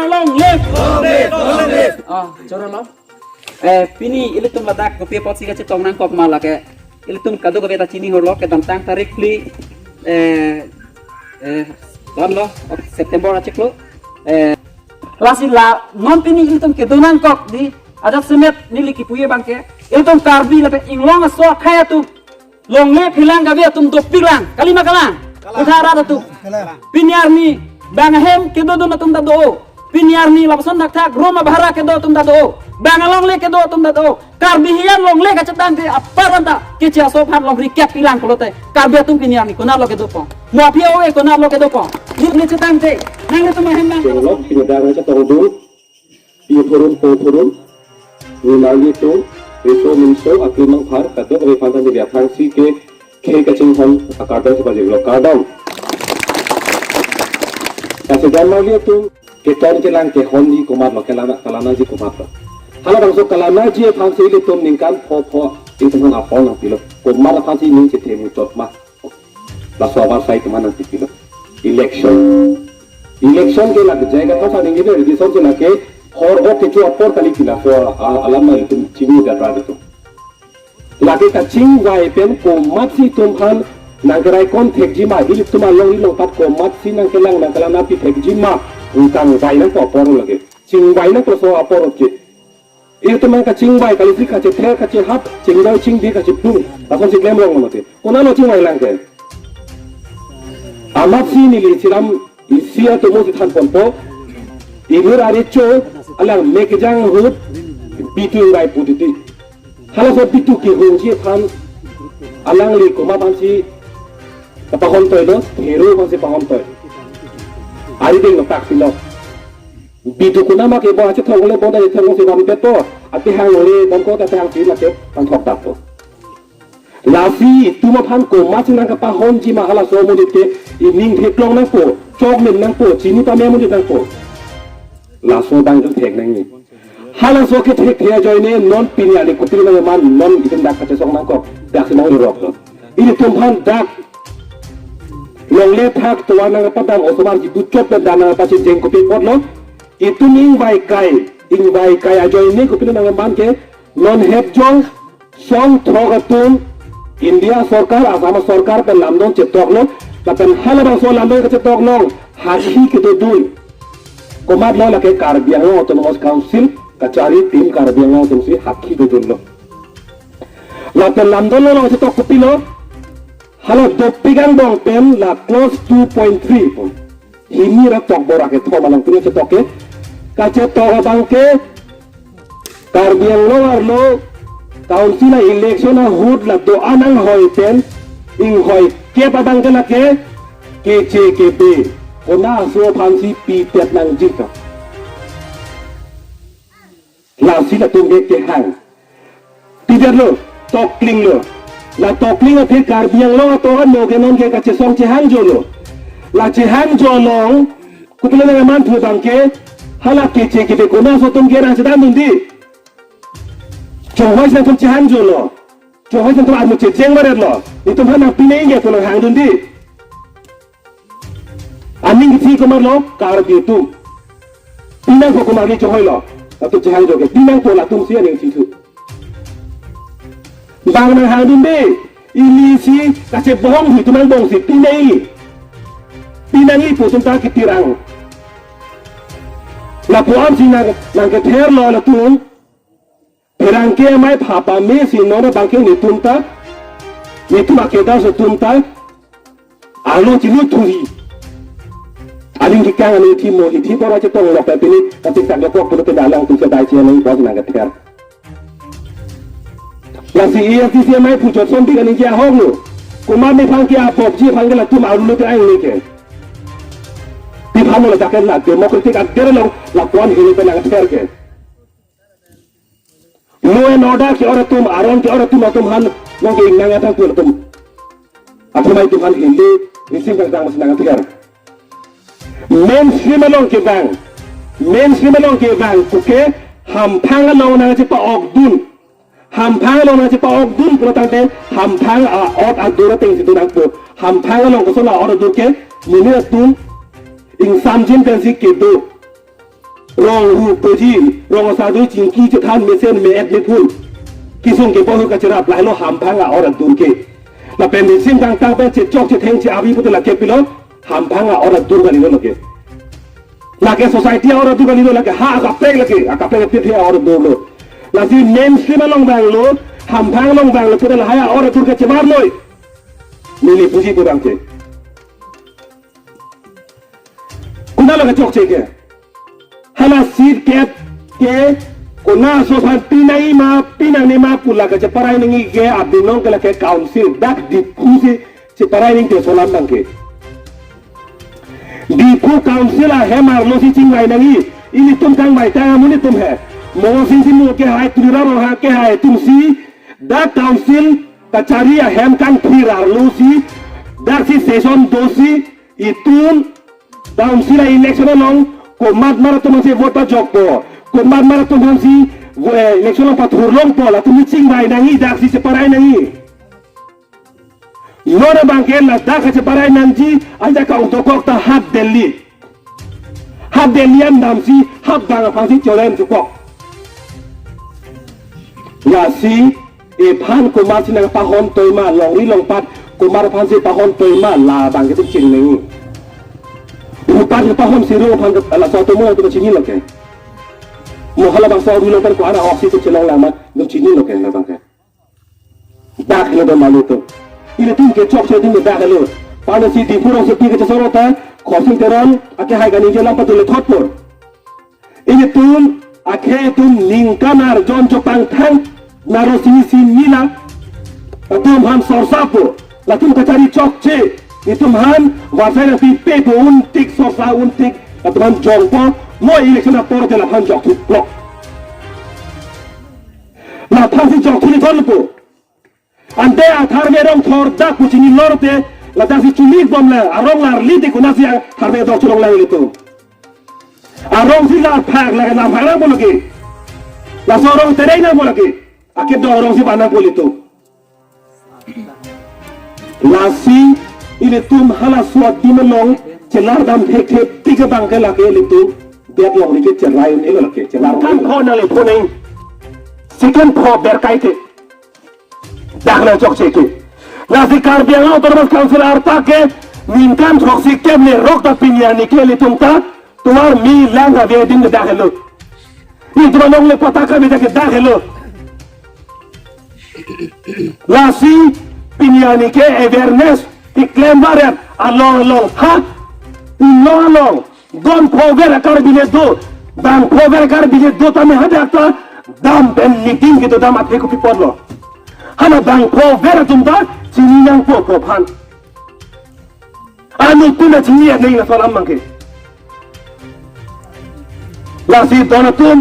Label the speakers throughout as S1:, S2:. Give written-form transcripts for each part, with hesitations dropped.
S1: long live. Chora lo. Pini ilitum ladak kopi pot siga cetong nang kok malah ke ilitum kado ke beta cini horlo ke tentang tarik pli lo September acek lo lasila non pini ilitum ke donan kok di ada semet nili kipuye bangke ilitum karbi lape inglong so kaya tu long live hilang gabe tum dop pilang kalima kalang utara tu piniar ni bangahem ke do tum do piniar ni lapson nak Roma bahara ke do tum do bangalong le ke do tum do karbihian long le kacetang ke aparanta ke cia so phan long recap pilang kolote karbi tum piniar ni konar lo ke do po mo pia oe konar lo ke do po ni cetang te nang tum hem nang
S2: lo pinodang cha tong du pi thurun po thurun ni lagi tu reso minso akimang phar ka do re phan ni APHLC ke kaching hon akada se baje lo kadam ऐसे जानना लिया तुम कि टॉन के लांग के होंडी कुमार लो कलाना जी कुमार लो हाला बंसो कलाना जी APHLC ले तुम निकाल फो इंसान आपो ना पिलो कुमार APHLC निंग के थे मुचोट मा लासोवर साइट माना पिलो इलेक्शन के लग जाएगा तो सारे निंगे ने रिसोर्स के लगे और के जो अपोर कली पिला सो अलम में तुम चिंगी दरा दे तुम लगे का चिंग वाई पेन को मत सी तुम हन nangkerai kon tek jima ili tuma long pat ko mat si nangkelang nangkelang napi tek jima utang bai nang ko por lagi cing bai nang ko so apor ke itu tuma ka cing bai kali sik ka ce ter ka ce hap cing dau cing di ka ce plu langsung si glem long mate kona lo cing bai lang ke amat si ni li siram isia to mo si than pon po ibur ari cho alang mekjang hut bitu bai putiti hala so bitu ke hunji phan alang li ko ma pan si kapahon toy lo hero kon si pahon toy ari ding tak silo bidu kuna ma ke bo ache thong le bo da thong si ram pe to ati hang le bon ko ta hang si la ke tan thok tak to la si tu ma phan ko ma chin ka pahon ji ma hala so mo dit ke i ning the klong nang po chok men nang po chi ni pa me mo dit nang po la so dang ju thek nang ni hala so ke thek thea joy ne non pinia le kutil na man non item dak kachesong nang ko dak si mang ro rok ini tum phan dak long le thak to wana padang osman ji bucot na dana pa chejeng ko pot lo itu ning bai kai ajoy ni ko pilana man ke non hep jong song thogatun india sarkar asam sarkar pe lamdong chetok lo tapen halaba so lamdong ke chetok lo hashi ke to dun komat lo la ke karbiang autonomous council kacari tim karbiang autonomous hakhi do dun lo la pe lamdong lo chetok ko pilo halo dopigang dong pen la close 2.3 pun himi ra tok bora ke to malang punya cetok ke kace to bang ke karbiang lo arlo council election hut la do anang hoi pen ing hoi ke padang ke la ke KJKB ona so phansi pi pet nang jika la sila tumbe ke hang tidak lo tokling lo la tokling athe karbiang lo to no ke non ke kachesong chejeng jo lo la chejeng jo long kutule na man thu bang ke hala ke ke ko na so tum ke ra sedam dundi chowai sa tum chejeng jo lo chowai sa tum armu chejeng bare lo itu hana pinai ge to hang dundi aning thi ko mar lo karbi tu pinang ko mar ge chowai lo atu chejeng jo ke pinang ko la tum sia ning thi thu bang nang hang dun be ini si kace bohong itu nang bong si pinang ipo tum ta kitirang la puan si nang ke ther lo la tum perang ke mai phapa me si no na bang ke ni tum ta ni tum ke da so tum ta alo chi lu thuri aling ki kang ani thi mo thi pora che tong lo pe pini ka tik tak ko ko ke dalang tu se dai che nei bos nang ke ther yang si iya si mai pucot sombi kan inja hong lo kuma me phang kia pop ji phang la tu ma lu te ai ni ke ti phang lo ta kan la democratic adder lo la kwan hi pe nang ther ke law and order ke ora tum aron ke ora tum han lo ke nang ata tu tum apu mai tu han hindi receive kan mas nang ther mainstream lo ke bang ku ke ham phang lo na che pa ok dun ham phang lo na che pa ok dun pro tang te ham phang ot adura teng situ nang po ham phang lo ko so la or du ke ni ne tu ing sam jin kan si ke do rong hu peji rong sadu jingki cetan mesen me et pun kisung ke bohu kacerap lai lo hampanga orang turke na pending sing tang tang pe cok ceteng ci abi putu la ke pilo hampanga orang turga ni lo ke na ke society orang turga ni lo la ke ha ka pe la ke pe orang turga la si mainstream long bang lo hampang long bang lo putu la haya orang turga cebar loy nili puji ko bang ke kuna lo ke cok ceke hala seed ke kuna sosan pinang ni ma pula ke ceparai ningi ke abdinong ke la ke council dak di kusi ceparai ningi ke solam bang ke di ku council a hemar lo si cinggai nangi ini tum kang mai ta muni tum hai mo si mu ke hai tulira ro ha ke hai tum si dak council kachari a hem kang thirar lo si dak si session dosi itun council a election long ko mat mara tum se vote pa jokpo ko mat mara tum si election pa thurlong po la tum cinggai nangi dak si separai nangi Lora bangke la dak separai nanti aja ka untuk kok ta hab Delhi am dam si hab bang pa si jolen kok la si e phan ko ma si na pa hon toy ma long ri long pat ko mar phan si pa hon toy ma la bang ke tu cing ni upat pa hon si ro phan la so to mo to cing ni lo ke mo hala bang so ri lo ko ara oxy to chelong la ma no cing ni lo ke la bang ke dak lo do malu to ini tuh ke cok saya tinggal dah kalau pada si di kurang sepi ke cesorotan khosing teron ake hai gani jalan patul thotpor ini tuh ake tuh ningkanar jon jopang thang naro si nila atum ham sorsapo latum kacari cok ce itu ham wasai nanti pepo untik sorsa untik atum ham jongpo mo election apor jala ham jok thuk blok la thasi jok thuli thotpo ante athar merong thor da kuchini lorte la dasi chumik bomla arong lar liti kunasi athar me dok chulong lai litu arong si la phak la na phara bologi la sorong terei na bologi ake do arong si bana bolitu la si ile tum hala swat dimelong chelar dam thek thek tika bangke la ke litu biak long ni ke chelai ni lo ke chelar kan khona le phoneng second pho ber kaite dakla cok ceke nasi karbiang lo terus council arta ke ningkan cok sikem ne rok ta pinyani ke litung ta tuar mi langa be ding dakhelo ni tumanong le pataka be ke dakhelo nasi pinyani ke awareness iklem barat along ha long gon pover kar bile do dan pover kar bile do ta me hadakta dam ben meeting ke to dam athe ko pipodlo hana bang po vera tumba chini nang po phan anu tuna chini nei na salam mangke la si donatum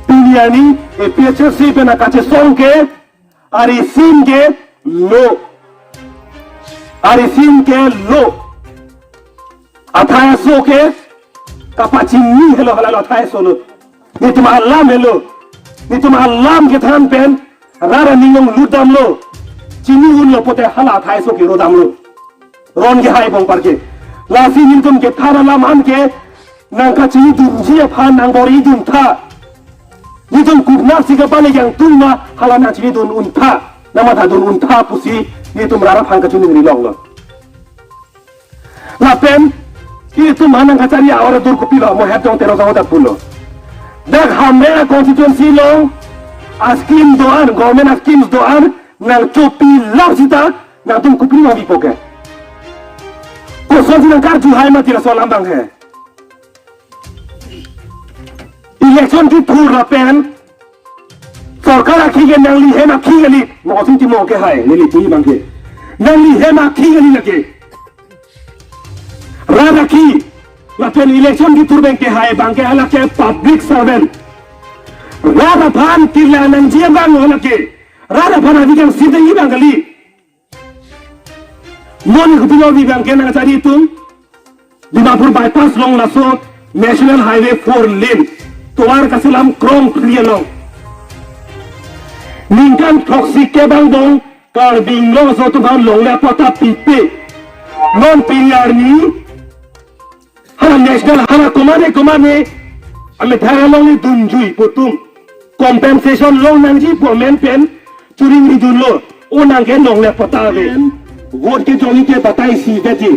S2: piliani APHLC pe na kachesong ke arisim ke lo athaya so ke kapachini hello halalo athaya so lo ni tum alam hello ni tum alam ke than pen rara ningong ludam lo chini un lo pote hala thai so ki rodam lo ron ge hai bong par ke la si nin tum ke thara lam han ke nang ka chini dum ji phan nang bori dum tha ni tum kup na si ka pale yang tum ma hala na chini dun un tha nama tha dun un tha pusi ni tum rara phan ka chuni ni long lo la pen ki tum hanang ka chari awara dur ko pilo mo het jong tero sa hoda pulo dak hamre constituency long askim doan government askim doan nang chopi lapsita nang tum kupri ma bipoke ko soji nang kar juhai ma tira solam bang hai election ki thur la pen sarkar akhi ge nang li he ma khi gali mo sin ti mo ke hai ni li ti bang ke nang li he ma khi gali lage ra rakhi la pen election ki thur bang ke hai bang ke ala ke public servant rada phan tila nang jia bang hola ke rada phan adikan sidai bang kali mon khutilo bi bang ke nang cari tum Dimapur bypass long laso national highway 4 lane tuar kasilam krong clear long ningkan toxic ke bang dong kar bing long so tu bang long la pota pipe non pilar ni hala national hala komane ame thara long ni dun jui putum compensation long nang ji po men pen churing ri dun lo onang ke long le pata ve vote ke joli ke batai si veji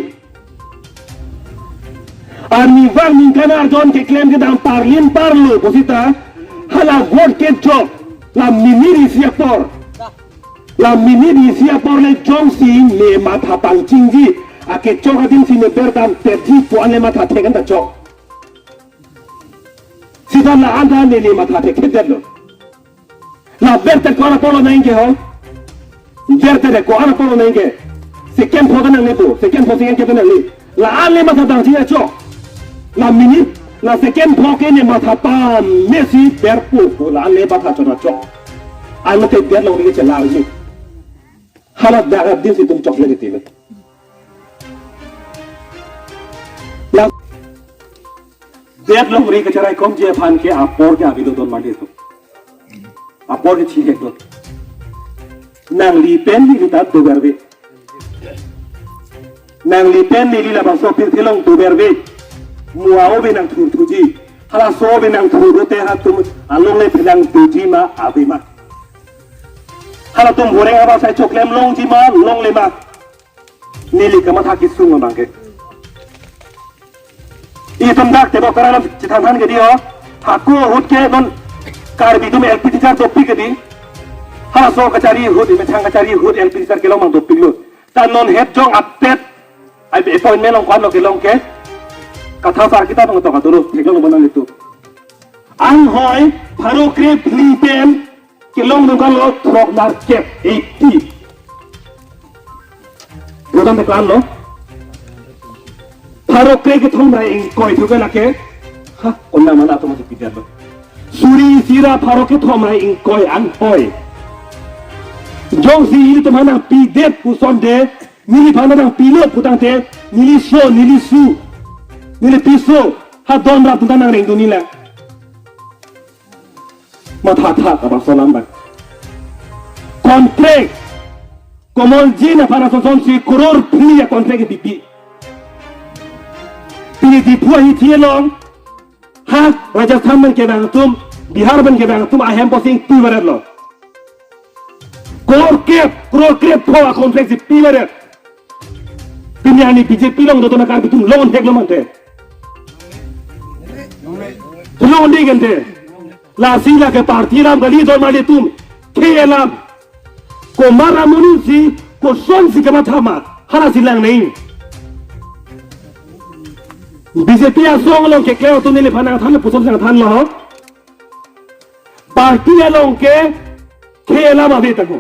S2: army wang min kanar jon ke claim ke dang parlin parlo posita hala vote ke job la miniri siapor la miniri siapor le jong si le matha pang chingji ake chok adin si ne berdam terji po ane matha thegan ta chok sida la anda ne le matha the kedelo la berte ko ana polo nenge ho berte de ko ana polo nenge second photo nang ne po second photo nge ke nang le la ale matha dang ji chok la minute la second photo ne matha pam mesi berpu ko la ale matha chona chok ai mate ber lo ni che la ji hala da din si tum chok le ti le la देख लो री कचरा कम जे फान के आपोर के आबिलो दोन माटे तो आपोर के छी तो नांगली पेन ली ता तो बरबे नांगली पेन ली ला बसो फिर थिलों तो बरबे मुआओ बे नंग थु थुजी हला सो बे नंग थु रोते हा तुम आलों ले फिलांग तुजी मा आबे मा हला तुम बोरे आबा साइ चोकलेम लोंग जी मा लोंग ले मा नीली कमा था किसुं मा बांगे ये तुम दाग ते बकरा लो चितान के दियो हाकू हुट के नन कार भी तुम एलपीजी चार दोपी के दी हाँ सो कचारी हुट में छांग कचारी हुट एलपीजी चार के लोग मांग दोपी लो ता नन हेड जोंग अपडेट आई अपॉइंटमेंट लोग कौन लोग के लोग के कथा सार किता तुम तो कतुरु ठीक लोग बना ले तू आंग होय फारो क्रे फिलिपेन के लोग नुका लो थ्रोक नार के 80 गोदम में कान लो फारो क्रे के थोम रहे कोई थुके लके हा ओन्ना मना तो मुझे पिटर लो सूरी सीरा फारो के थोम रहे कोई अन होय जों सी इल तो मना पी दे पुसोन दे निली फाना दंग पीलो पुतांग दे निली सो निली सु निली पिसो हा दोन रात पुतांग नंग रेंग दुनीला मथा था कबा सोलाम बा कॉन्ट्रैक्ट कोमल जी ना फाना सोन सी करोड़ फिली या कॉन्ट्रैक्ट बीपी पीली दिपुआ ही थी लोग हाँ राजस्थान बन के बैंग तुम बिहार बन के बैंग तुम आहेम पोसिंग पी वरर लो करोड़ के फोड़ा कॉन्फ्लेक्स पी वरर पिन्यानी बीजेपी लोग तो ना कार तुम लोन टेक लो मनते लोन दी गंते लासीला के पार्टी राम गली दो माली तुम खेलाम को मारा मुनुसी को सोन सी कमा था मा हरा सिलांग नहीं बीजेपी आसोंग लोग के क्लेव तो नीले फना थान पुसम संग थान लो पार्टी लोग के खेला माबे तको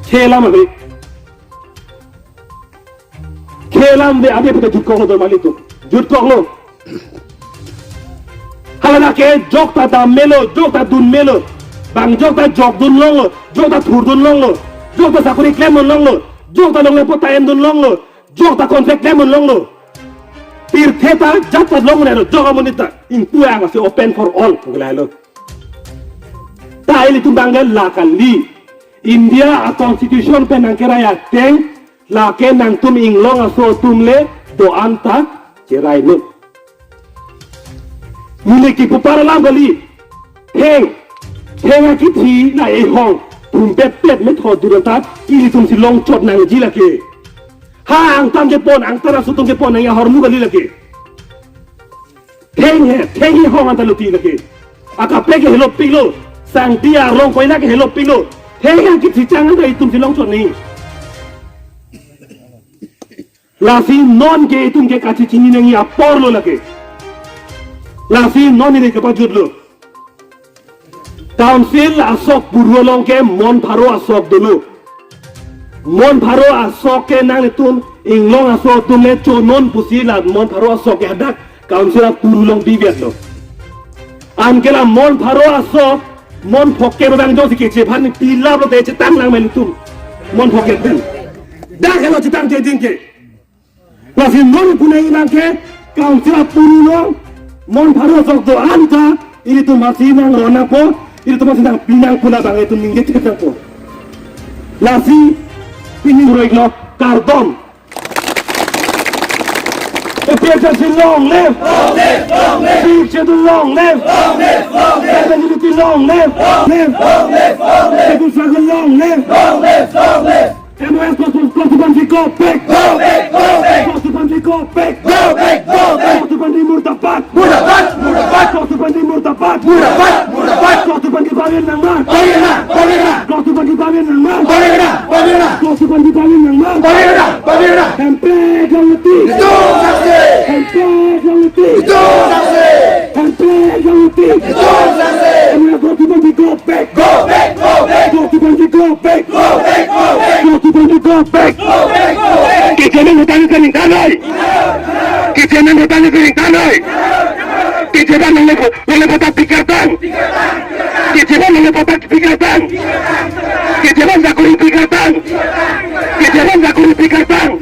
S2: खेला माबे आबे पता जुट को दो माली तो जुट को लो हला के जोकता दाम मेलो जोकता दुन मेलो बांग जोकता जोक दुन लो जोकता थुर दुन लो जोकता साकुरी क्लेम लो जोकता लोग ले पोता एन दुन लो जोकता कॉन्ट्रैक्ट क्लेम लो तीर्थेता जाता लोग ने जोगा मुनिता इन पुआ से ओपन फॉर ऑल गला लो ताइली तुम बांगल लाकली इंडिया आ कॉन्स्टिट्यूशन पे नंकेरा या टेंग लाके नंग तुम इंग्लोंग असो तुमले दो अंता चेराई लो मिले की पुपारा लाम गली टेंग की थी ना ए होंग तुम पेट में थोड़ दुरता इली तुम सी लोंग चोट नंग जी लके हाँ अंगताम के पोन अंगतारा सुतुम के पोन नहीं हरमु गली लगे ठेंग ही हो अंतर लुटी लगे अकापे के हेलो पिलो सांटिया लोंग कोई ना के हेलो पिलो ठेंग की चिचांग तो तुम सिलोंग चोट नहीं लासी नॉन के तुम के काची चिनी नहीं आप पोर लो लगे लासी नॉन ही के पास जुड़ लो काउंसिल असोक बुरुओ लोंग के मोन फारो असोक दोलो mon pharo asok ke nang tuम इंग्लोंग asok तुम ले चोनोन पुसी ला mon pharo asok ke hadak council purulong bibiat lo an ke la mon pharo asok mon phokke bang jo sike che phan pila lo te che tang lang men तुम mon phokke ten da ke lo che tang che ding ke la si mon punai nang ke council purulong mon pharo asok do anta ini tu masih nang rona po ini tu masih nang pinang pula bang itu mingge te po la si ini murai lo karbon Democracy long live! Freedom long live! Stability long live! People struggle long live! MOS Konstitusi go back! Konstitusi go back! Konstitusi murtad! Konstitusi murtad! Konstitusi bawin ng man! Konstitusi bawin ng man! Konstitusi bawin ng man! MP Gawati! MP Gawati! MP Gawati! MOS Konstitusi go back! Konstitusi go back! Konstitusi go back! Kejeng hutang kering tanai! Kejeng hutang kering tanai! Kejeng oleh botak pikatan! Kejeng oleh botak pikatan! Kejeng zakuri pikatan! Kejeng zakuri pikatan!